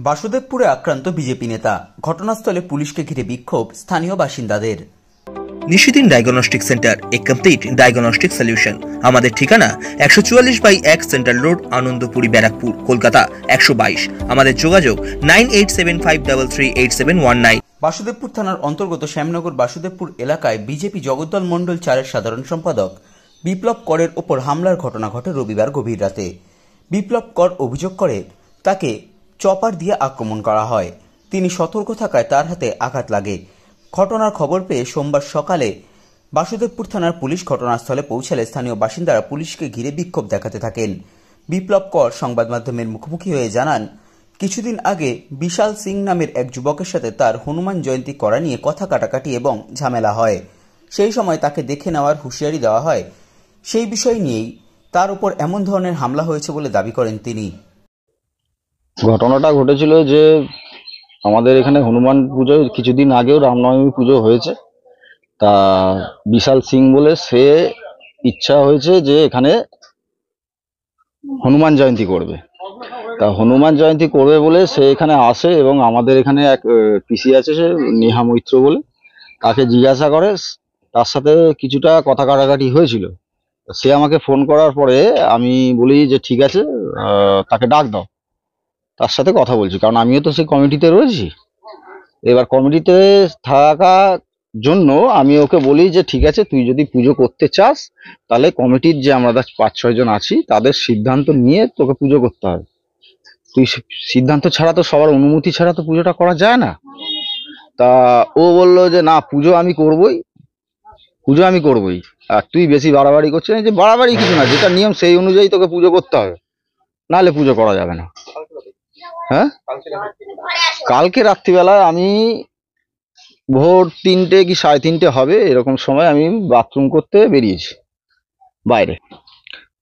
বাসুদেবপুরে আক্রান্ত বিজেপি নেতা, ঘটনাস্থলে পুলিশকে ঘিরে বিক্ষোভ স্থানীয় বাসিন্দাদের। নিশিদিন ডায়াগনস্টিক সেন্টার, এ কমপ্লিট ডায়াগনস্টিক সলিউশন। আমাদের ঠিকানা 144/1 সেন্ট্রাল রোড, আনন্দপুরি, ব্যারাকপুর, কলকাতা 122। আমাদের যোগাযোগ 9875338719। বাসুদেবপুর থানার অন্তর্গত শ্যামনগর বাসুদেবপুর এলাকায় বিজেপি জগদ্দল মণ্ডল 4-এর সাধারণ সম্পাদক বিপ্লব করের ওপর হামলার ঘটনা ঘটে রবিবার গভীর রাতে। বিপ্লব কর অভিযোগ করে তাকে চপার দিয়ে আক্রমণ করা হয়। তিনি সতর্ক থাকায় তার হাতে আঘাত লাগে। ঘটনার খবর পেয়ে সোমবার সকালে বাসুদেবপুর থানার পুলিশ ঘটনাস্থলে পৌঁছালে স্থানীয় বাসিন্দারা পুলিশকে ঘিরে বিক্ষোভ দেখাতে থাকেন। বিপ্লব কর সংবাদ মাধ্যমের মুখোমুখি হয়ে জানান, কিছুদিন আগে বিশাল সিং নামের এক যুবকের সাথে তার হনুমান জয়ন্তী করা নিয়ে কথা কাটাকাটি এবং ঝামেলা হয়। সেই সময় তাকে দেখে নেওয়ার হুঁশিয়ারি দেওয়া হয়। সেই বিষয় নিয়েই তার উপর এমন ধরনের হামলা হয়েছে বলে দাবি করেন তিনি। ঘটনাটা ঘটেছিল যে আমাদের এখানে হনুমান পুজো কিছুদিন আগেও রামনবমী পুজো হয়েছে। তা বিশাল সিং বলে সে ইচ্ছা হয়েছে যে এখানে হনুমান জয়ন্তী করবে। তা হনুমান জয়ন্তী করবে বলে সে এখানে আসে এবং আমাদের এখানে এক পিসি আছে, সে নেহা মৈত্র বলে, তাকে জিজ্ঞাসা করে। তার সাথে কিছুটা কথা কাটাকাটি হয়েছিল। সে আমাকে ফোন করার পরে আমি বলি যে ঠিক আছে, তাকে ডাক দাও, তার সাথে কথা বলছি, কারণ আমিও তো সেই কমিটিতে রয়েছি। এবার কমিটিতে থাকা জন্য আমি ওকে বলি যে ঠিক আছে, তুই যদি পুজো করতে চাস তাহলে কমিটির যে আমরা 5-6 জন আছি তাদের সিদ্ধান্ত নিয়ে তোকে পুজো করতে হবে। তুই সিদ্ধান্ত ছাড়া তো, সবার অনুমতি ছাড়া তো পুজোটা করা যায় না। তা ও বললো যে না, পুজো আমি করবই, পুজো আমি করবই। আর তুই বেশি বাড়াবাড়ি করছিস। যে বাড়াবাড়ি কিছু না, যেটা নিয়ম সেই অনুযায়ী তোকে পুজো করতে হবে, নাহলে পুজো করা যাবে না। হ্যাঁ, কালকে রাত্রিবেলায় আমি ভোর 3টে কি 3:30 হবে এরকম সময় আমি বাথরুম করতে বেরিয়েছি বাইরে।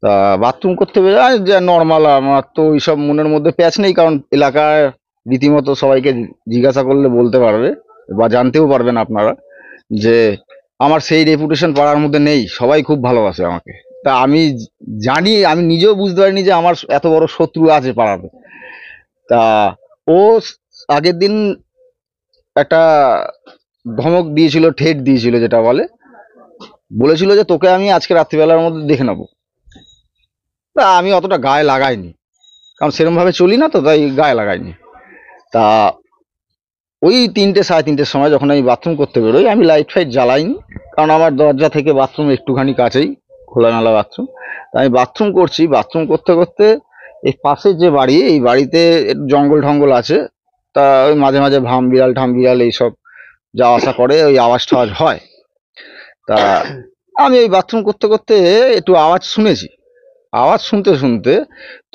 তা বাথরুম করতে বেরিয়ে যে নর্মাল, আমার তো ওইসব মনের মধ্যে প্যাচ নেই, কারণ এলাকায় রীতিমতো সবাইকে জিজ্ঞাসা করলে বলতে পারবে বা জানতেও পারবেন আপনারা যে আমার সেই রেপুটেশন পাড়ার মধ্যে নেই। সবাই খুব ভালোবাসে আমাকে। তা আমি জানি, আমি নিজেও বুঝতে পারিনি যে আমার এত বড় শত্রু আছে পাড়াতে। তা ও আগের দিন একটা ধমক দিয়েছিল, ঠেট দিয়েছিল, যেটা বলেছিল যে তোকে আমি আজকে রাত্রিবেলার মধ্যে দেখে নেবো। তা আমি অতটা গায়ে লাগাইনি, কারণ সেরকম ভাবে চলি না তো, তাই গায়ে লাগাইনি। তা ওই 3টে-3:30 সময় যখন আমি বাথরুম করতে বেরোই, আমি লাইট ফাইট জ্বালাইনি, কারণ আমার দরজা থেকে বাথরুম একটুখানি কাছেই, খোলামেলা বাথরুম। আমি বাথরুম করছি, বাথরুম করতে করতে এই পাশের যে বাড়ি, এই বাড়িতে জঙ্গল ঢঙ্গল আছে। তা ওই মাঝে মাঝে ঠাম বিড়াল এইসব যাওয়া আসা করে, ওই আওয়াজ টাওয়াজ হয়। তা আমি ওই বাথরুম করতে করতে একটু আওয়াজ শুনেছি। আওয়াজ শুনতে শুনতে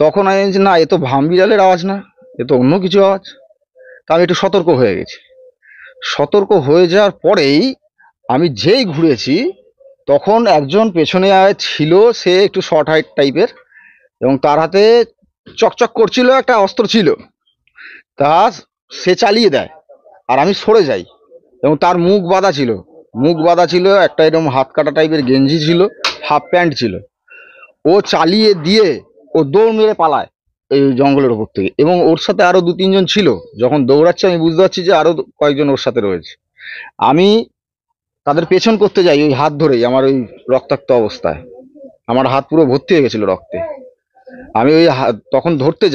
তখন আমি বলছি না, এ তো ভাম বিড়ালের আওয়াজ না, এ তো অন্য কিছু আওয়াজ। তা আমি একটু সতর্ক হয়ে গেছি। সতর্ক হয়ে যাওয়ার পরেই আমি যেই ঘুরেছি, তখন একজন পেছনে ছিল, সে একটু শর্ট হাইট টাইপের এবং তার হাতে চকচক করছিল একটা অস্ত্র ছিল। তা সে চালিয়ে দেয় আর আমি সরে যাই, এবং তার মুখ বাঁধা ছিল, একটা এরকম হাত কাটা টাইপের গেঞ্জি ছিল, হাফ প্যান্ট ছিল। ও চালিয়ে দিয়ে ও দৌড় মেরে পালায় এই জঙ্গলের ওপর থেকে, এবং ওর সাথে আরো 2-3 জন ছিল। যখন দৌড়াচ্ছে আমি বুঝতে পারছি যে আরো কয়েকজন ওর সাথে রয়েছে। আমি তাদের পেছন করতে যাই, ওই হাত ধরেই, আমার ওই রক্তাক্ত অবস্থায় আমার হাত পুরো ভর্তি হয়ে গেছিল রক্তে। আমি ওই তখন ধরতে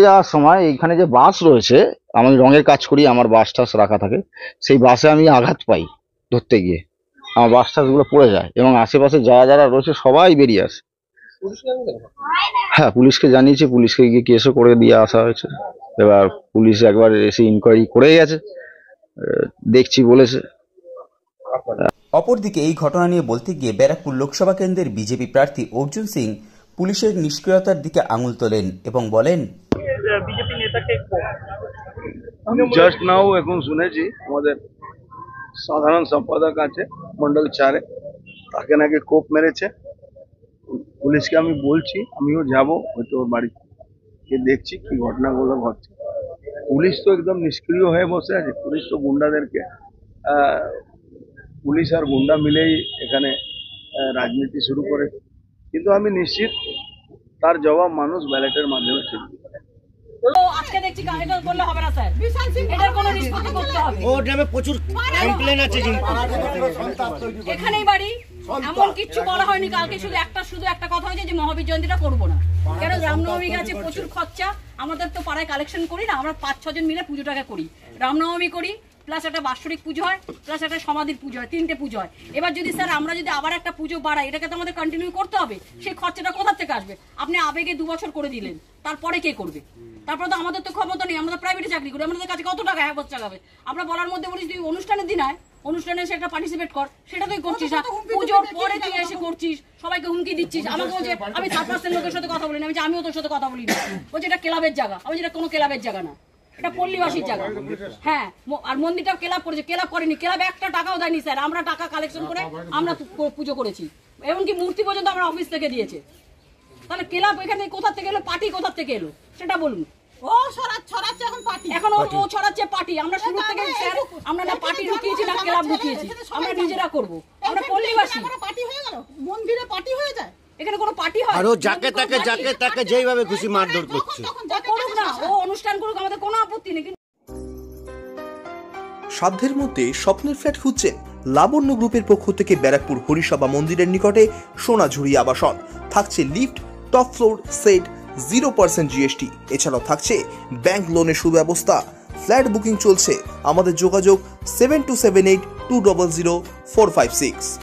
যাওয়ার সময় এইখানে যে বাস রয়েছে, আমি রঙের কাজ করি, আমার বাস টাস রাখা থাকে, সেই বাসে আমি আঘাত পাই। ধরতে গিয়ে আমার বাস টাসগুলো পড়ে যায় এবং আশেপাশে যারা রয়েছে সবাই বেরিয়ে আসে। হ্যাঁ, পুলিশকে জানিয়েছি, পুলিশকে গিয়ে কেসও করে দিয়ে আসা হয়েছে। এবার পুলিশ একবার এসে ইনকোয়ারি করে গেছে, দেখছি বলেছে। অপরদিকে এই ঘটনা নিয়ে বলতে গিয়ে ব্যারাকপুর লোকসভা কেন্দ্রের বিজেপি প্রার্থী অর্জুন সিং পুলিশের নিষ্ক্রিয়তার দিকে আঙুল তোলেন এবং বলেন, বিজেপি নেতাকে জাস্ট নাও এখন শুনেছি আমাদের সাধারণ সম্পাদক আছে মন্ডল 4-এ, তাকে নাকি কোপ মেরেছে। পুলিশকে আমি বলছি, আমিও যাব হয়তো ওর বাড়িতে গিয়ে দেখছি কি ঘটনাগুলো ঘটছে। পুলিশ তো একদম নিষ্ক্রিয় হয়ে বসে আছে। পুলিশ তো গুন্ডাদেরকে, পুলিশ আর গুন্ডা মিলেই এখানে রাজনীতি শুরু করে। কিন্তু আমি নিশ্চিত তার জবাব মানুষ ব্যালটের মাধ্যমে ঠিক দিবে। ও আজকে দেখছি এটা বললে হবে না স্যার, এটার কোনো নিষ্পত্তি করতে হবে। ও গ্রামে প্রচুর কমপ্লেন আছে কিন্তু এখানেই বাড়ি, এমন কিচ্ছু বলা হয়নি। কালকে শুধু একটা কথা হয়েছে যে মহাবীর জয়ন্তীটা করবো না, কেন রামনবমী গেছে, প্রচুর খরচা। আমাদের তো পাড়ায় কালেকশন করি না, আমরা 5-6 জন মিলে পুজোটাকে করি, রামনবমী করি, প্লাস একটা বাৎসরিক পুজো হয়, প্লাস একটা সমাধির পুজো হয়, 3টে পুজো হয়। এবার যদি স্যার আমরা যদি আবার একটা পুজো বাড়াই, এটাকে তো আমাদের কন্টিনিউ করতে হবে। সেই খরচাটা কোথা থেকে আসবে? আপনি আবেগে 2 বছর করে দিলেন, তারপরে কে করবে? তারপরে তো আমাদের তো ক্ষমতা নেই, আমরা প্রাইভেটে চাকরি করি, আমাদের কাছে কত টাকা এক বছর টাকাবে। আমরা বলার মধ্যে বলি তুই অনুষ্ঠানের দিন আয়, অনুষ্ঠানে এসে একটা পার্টিসিপেট কর, সেটা তুই করছিস না। পুজোর পরে তুই এসে করছিস, সবাইকে হুমকি দিচ্ছিস। আমাকে বলছে আমি 4% লোকের সাথে কথা বলি না, আমি বলছি আমিও তোর সাথে কথা বলি না। বলছে এটা ক্লাবের জায়গা, আমি যেটা কোনো ক্লাবের জায়গা না, এটা পল্লীবাসীর জায়গা। হ্যাঁ, আর মন্দিরটাও ক্লাব করেছে, ক্লাব করেনি, ক্লাব একটা টাকাও দেয়নি স্যার। আমরা টাকা কালেকশন করে আমরা পুজো করেছি, এমনকি মূর্তি পর্যন্ত আমরা অফিস থেকে দিয়েছে। তাহলে ক্লাব এখানে কোথা থেকে এলো, পার্টি কোথা থেকে এলো সেটা বলুন। ও ছড়াচ্ছে এখন পার্টি, এখন ও ছড়াচ্ছে পার্টি। আমরা শুরু থেকে স্যার আমরা না পার্টি ঢুকিয়েছি না ক্লাব ঢুকিয়েছি, আমরা নিজেরা করবো। আমরা পল্লীবাসী, পার্টি হয়ে গেল, মন্দিরে পার্টি হয়ে যায়, এখানে কোনো পার্টি হয়? আর ও যাকে তাকে যেইভাবে খুশি মারধর করছে। করুক না, ও অনুষ্ঠান করুক, আমাদের কোনো আপত্তি নেই। সাধ্যের মধ্যে স্বপ্নের ফ্ল্যাট খুঁজছেন? লাবণ্য গ্রুপের পক্ষ থেকে ব্যারাকপুর হরিসভা মন্দিরের নিকটে সোনাঝুরি আবাসন। থাকছে lift, top floor, set, 0% GST। এছাড়াও থাকছে ব্যাংক লোনের সুব্যবস্থা। ফ্ল্যাট বুকিং চলছে। আমাদের যোগাযোগ 7278 200 456।